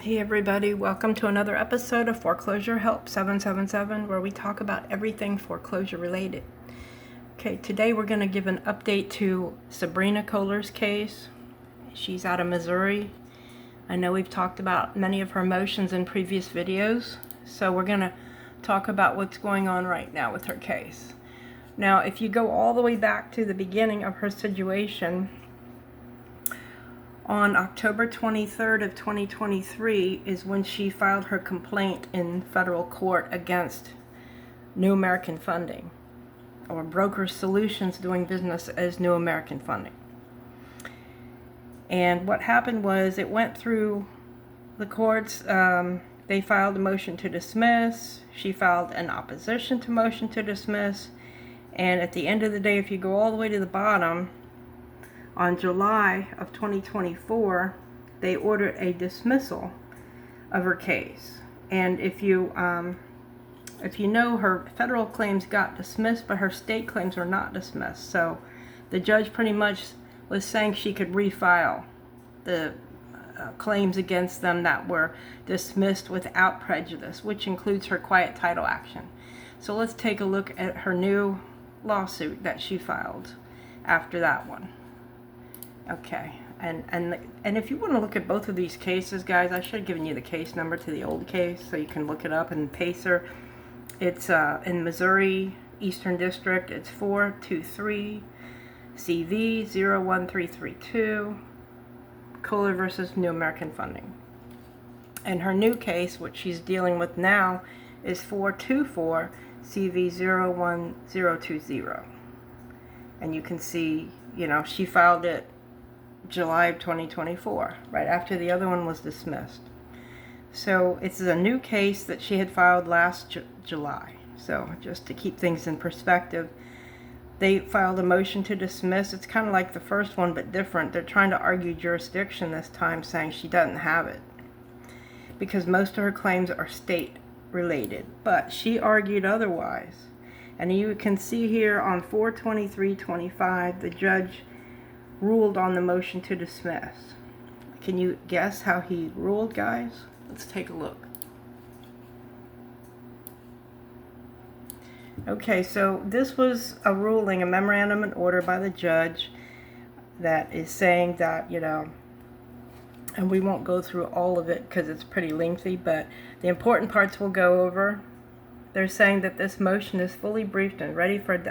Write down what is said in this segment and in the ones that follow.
Hey everybody, welcome to another episode of Foreclosure Help 777, where we talk about everything foreclosure related. Okay, today we're going to give an update to Sabrina Koehler's case. She's out of Missouri. I know we've talked about many of her motions in previous videos, so we're going to talk about what's going on right now with her case. Now, if you go all the way back to the beginning of her situation, on October 23rd of 2023 is when she filed her complaint in federal court against New American Funding, or Broker Solutions doing business as New American Funding. And what happened was it went through the courts. They filed a motion to dismiss. She filed an opposition to motion to dismiss. And at the end of the day, if you go all the way to the bottom, on July of 2024, they ordered a dismissal of her case. And if you know, her federal claims got dismissed, but her state claims were not dismissed. So the judge pretty much was saying she could refile the claims against them that were dismissed without prejudice, which includes her quiet title action. So let's take a look at her new lawsuit that she filed after that one. Okay, and if you want to look at both of these cases, guys, I should have given you the case number to the old case so you can look it up. And Pacer, it's in Missouri, Eastern District. It's 423 CV 01332, Koehler versus New American Funding. And her new case, which she's dealing with now, is 424 CV 01020. And you can see, she filed it July of 2024, right after the other one was dismissed. So it's a new case that she had filed last July. So just to keep things in perspective, they filed a motion to dismiss. It's kind of like the first one, but different. They're trying to argue jurisdiction this time, saying she doesn't have it because most of her claims are state related, but she argued otherwise. And you can see here on 4/23/25, the judge ruled on the motion to dismiss. Can you guess how he ruled, guys? Let's take a look. Okay, so this was a ruling, a memorandum and order by the judge that is saying that, and we won't go through all of it because it's pretty lengthy, but the important parts we'll go over. They're saying that this motion is fully briefed and ready for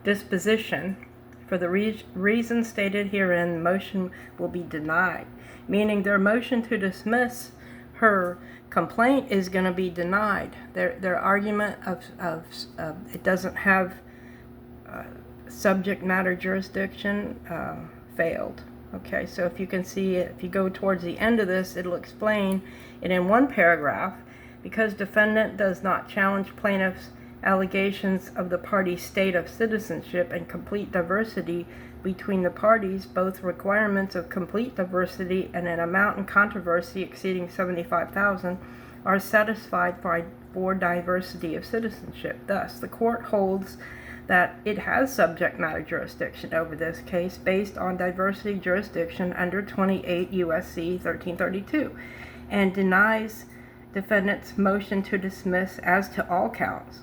disposition. For the reasons stated herein, the motion will be denied, meaning their motion to dismiss her complaint is going to be denied. Their argument of it doesn't have subject matter jurisdiction failed. Okay, so if you can see it, if you go towards the end of this, it'll explain it in one paragraph. Because defendant does not challenge plaintiff's allegations of the party's state of citizenship and complete diversity between the parties, both requirements of complete diversity and an amount in controversy exceeding $75,000 are satisfied for diversity of citizenship. Thus, the court holds that it has subject matter jurisdiction over this case based on diversity jurisdiction under 28 U.S.C. 1332 and denies defendant's motion to dismiss as to all counts.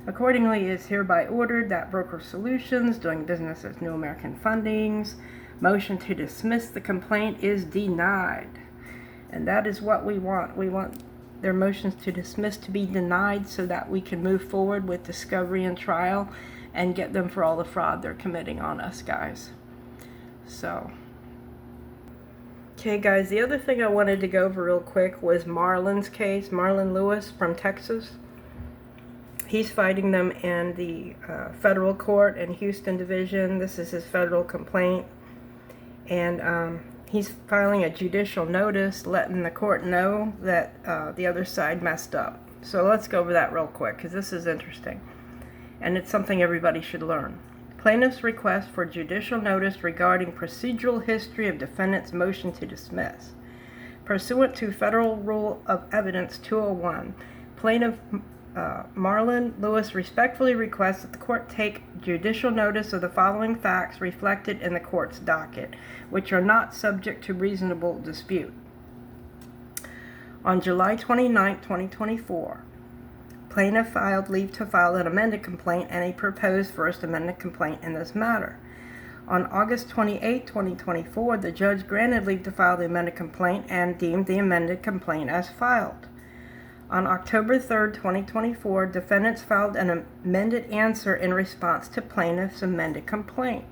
Accordingly, it is hereby ordered that Broker Solutions, doing business as New American Funding's motion to dismiss the complaint is denied. And that is what we want. We want their motions to dismiss to be denied so that we can move forward with discovery and trial and get them for all the fraud they're committing on us, guys. So, okay, guys, the other thing I wanted to go over real quick was Marlon's case. Marlon Lewis from Texas. He's fighting them in the federal court in Houston Division. This is his federal complaint. And he's filing a judicial notice letting the court know that the other side messed up. So let's go over that real quick because this is interesting. And it's something everybody should learn. Plaintiff's request for judicial notice regarding procedural history of defendant's motion to dismiss. Pursuant to Federal Rule of Evidence 201, plaintiff Marlon Lewis respectfully requests that the court take judicial notice of the following facts reflected in the court's docket, which are not subject to reasonable dispute. On July 29, 2024, plaintiff filed leave to file an amended complaint and a proposed first amended complaint in this matter. On August 28, 2024, the judge granted leave to file the amended complaint and deemed the amended complaint as filed. On October 3, 2024, defendants filed an amended answer in response to plaintiff's amended complaint.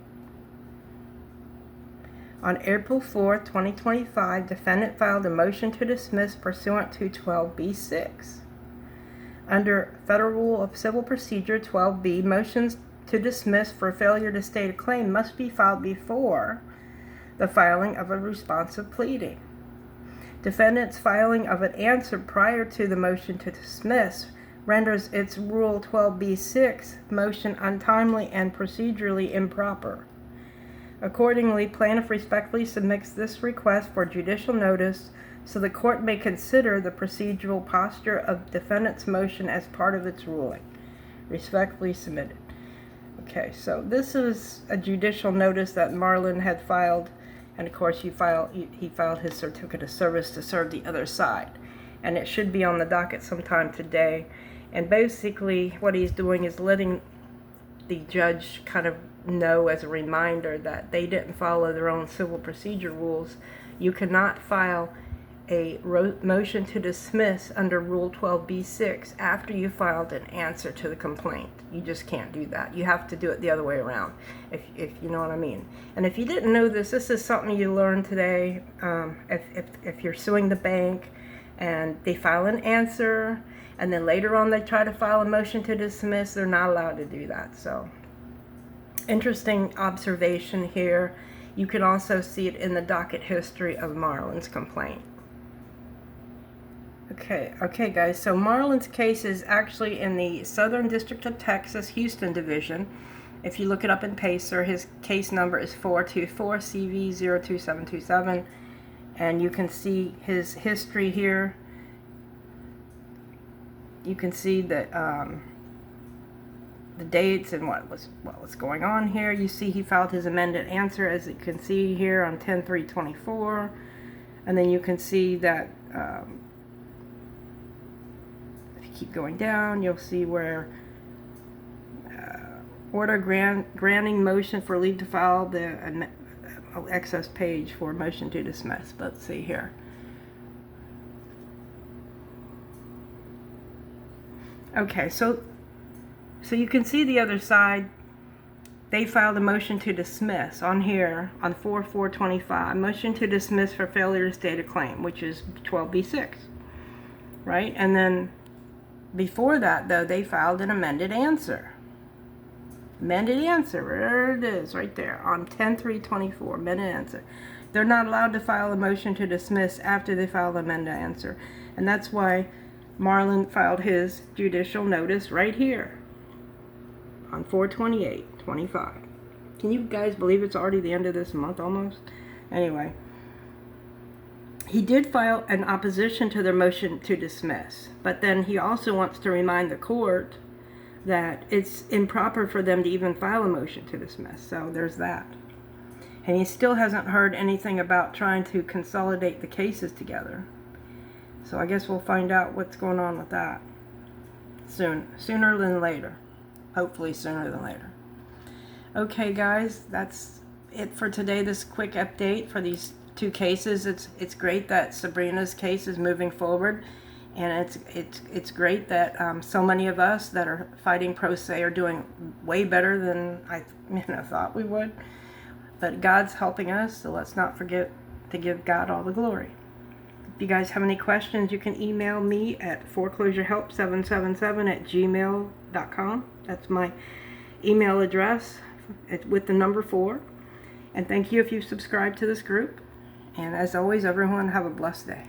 On April 4, 2025, defendant filed a motion to dismiss pursuant to 12b-6. Under Federal Rule of Civil Procedure 12b, motions to dismiss for failure to state a claim must be filed before the filing of a responsive pleading. Defendant's filing of an answer prior to the motion to dismiss renders its Rule 12b-6 motion untimely and procedurally improper. Accordingly, plaintiff respectfully submits this request for judicial notice so the court may consider the procedural posture of defendant's motion as part of its ruling. Respectfully submitted. Okay, so this is a judicial notice that Marlon had filed, and of course he filed his certificate of service to serve the other side, and it should be on the docket sometime today. And basically what he's doing is letting the judge kind of know as a reminder that they didn't follow their own civil procedure rules. You cannot file a motion to dismiss under Rule 12b-6 after you filed an answer to the complaint. You just can't do that. You have to do it the other way around, if you know what I mean. And if you didn't know this is something you learned today. If you're suing the bank and they file an answer and then later on they try to file a motion to dismiss, they're not allowed to do that. So, interesting observation here. You can also see it in the docket history of Marlon's complaint. Okay guys, so Marlon's case is actually in the Southern District of Texas, Houston Division. If you look it up in PACER, his case number is 424CV02727, and you can see his history here. You can see that the dates and what was going on here. You see he filed his amended answer, as you can see here, on 10/3/24, and then you can see that keep going down, you'll see where order granting motion for leave to file the excess page for motion to dismiss. Let's see here. Okay, so you can see the other side. They filed a motion to dismiss on here on 4/4/25, motion to dismiss for failure to state a claim, which is 12b-6, right? And then before that, though, they filed an amended answer. Amended answer, there it is, right there, on 10/3/24, amended answer. They're not allowed to file a motion to dismiss after they file the amended answer. And that's why Marlon filed his judicial notice right here on 4/28/25. Can you guys believe it's already the end of this month almost? Anyway. He did file an opposition to their motion to dismiss, but then he also wants to remind the court that it's improper for them to even file a motion to dismiss. So there's that. And he still hasn't heard anything about trying to consolidate the cases together. So I guess we'll find out what's going on with that sooner than later. Hopefully sooner than later. Okay guys, that's it for today. This quick update for these two cases. It's great that Sabrina's case is moving forward, and it's great that so many of us that are fighting pro se are doing way better than I thought we would. But God's helping us, so let's not forget to give God all the glory. If you guys have any questions, you can email me at foreclosurehelp777@gmail.com. That's my email address with the number 4. And thank you if you subscribe to this group. And as always, everyone, have a blessed day.